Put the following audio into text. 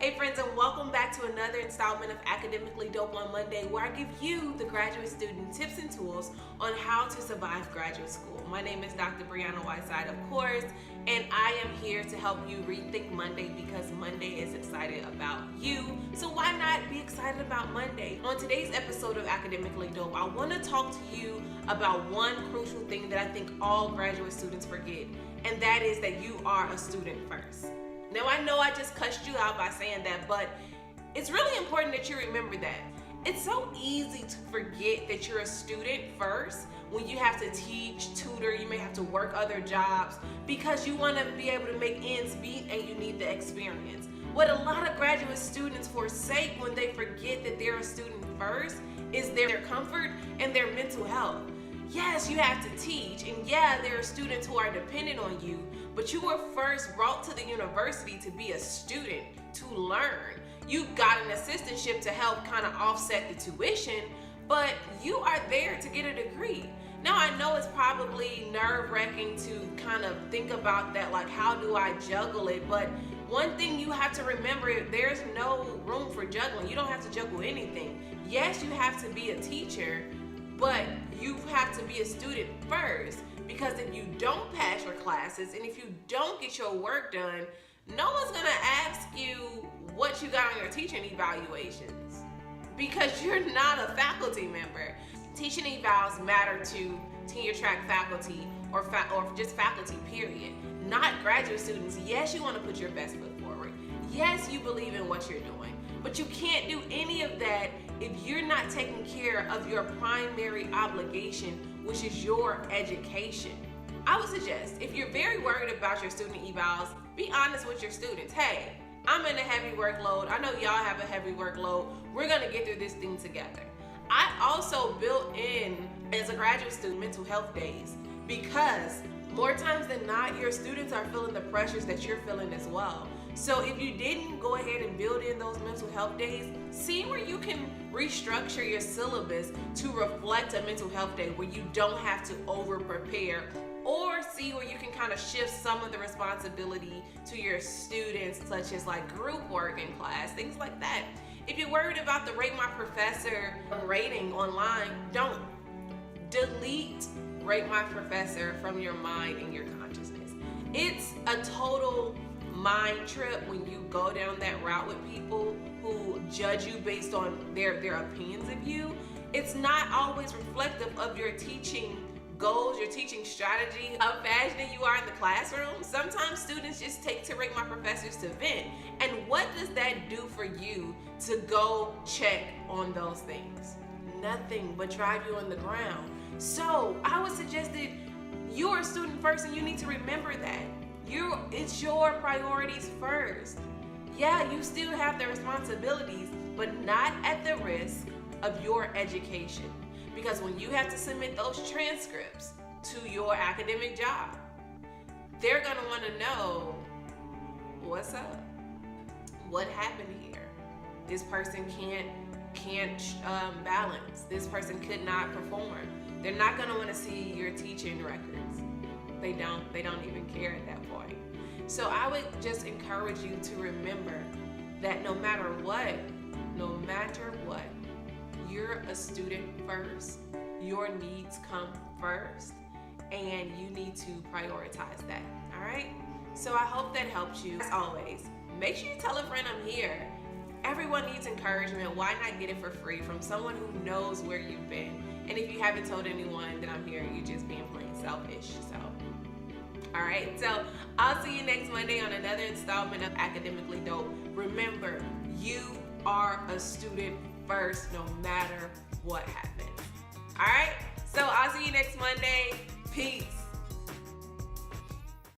Hey friends, and welcome back to another installment of Academically Dope on Monday, where I give you, the graduate student, tips and tools on how to survive graduate school. My name is Dr. Briana Whiteside, of course, and I am here to help you rethink Monday because Monday is excited about you. So why not be excited about Monday? On today's episode of Academically Dope, I want to talk to you about one crucial thing that I think all graduate students forget, and that is that you are a student first. Now, I know I just cussed you out by saying that, but it's really important that you remember that. It's so easy to forget that you're a student first when you have to teach, tutor, you may have to work other jobs because you want to be able to make ends meet and you need the experience. What a lot of graduate students forsake when they forget that they're a student first is their comfort and their mental health. Yes, you have to teach, and yeah, there are students who are dependent on you, but you were first brought to the university to be a student, to learn. You got an assistantship to help kind of offset the tuition, but you are there to get a degree. Now, I know it's probably nerve-wracking to kind of think about that, like how do I juggle it, but one thing you have to remember, there's no room for juggling. You don't have to juggle anything. Yes, you have to be a teacher, but you have to be a student first, because if you don't pass your classes and if you don't get your work done, no one's gonna ask you what you got on your teaching evaluations because you're not a faculty member. Teaching evals matter to tenure track faculty or just faculty period, not graduate students. Yes, you want to put your best foot forward. Yes, you believe in what you're doing, but you can't do any of that if you're not taking care of your primary obligation, which is your education. I would suggest, if you're very worried about your student evals, be honest with your students. Hey, I'm in a heavy workload. I know y'all have a heavy workload. We're gonna get through this thing together. I also built in, as a graduate student, mental health days, because more times than not, your students are feeling the pressures that you're feeling as well. So if you didn't go ahead and build in those mental health days, see where you can restructure your syllabus to reflect a mental health day where you don't have to over prepare, or see where you can kind of shift some of the responsibility to your students, such as like group work in class, things like that. If you're worried about the Rate My Professor rating online, don't. Delete Rate My Professor from your mind and your consciousness. It's a total mind trip when you go down that route with people who judge you based on their opinions of you. It's not always reflective of your teaching goals, your teaching strategy, how passionate you are in the classroom. Sometimes students just take to Rate My Professors to vent. And what does that do for you to go check on those things? Nothing but drive you on the ground. So I would suggest that you're a student first and you need to remember that. It's your priorities first. Yeah, you still have the responsibilities, but not at the risk of your education. Because when you have to submit those transcripts to your academic job, they're gonna wanna know, what's up? What happened here? This person can't balance. This person could not perform. They're not gonna wanna see your teaching records. They don't even care at that point. So I would just encourage you to remember that no matter what, you're a student first. Your needs come first, and you need to prioritize that, all right? So I hope that helps you. As always, make sure you tell a friend I'm here. Everyone needs encouragement. Why not get it for free from someone who knows where you've been? And if you haven't told anyone that I'm here, you're just being plain selfish. So, all right. So I'll see you next Monday on another installment of Academically Dope. Remember, you are a student first, no matter what happens. All right. So I'll see you next Monday. Peace.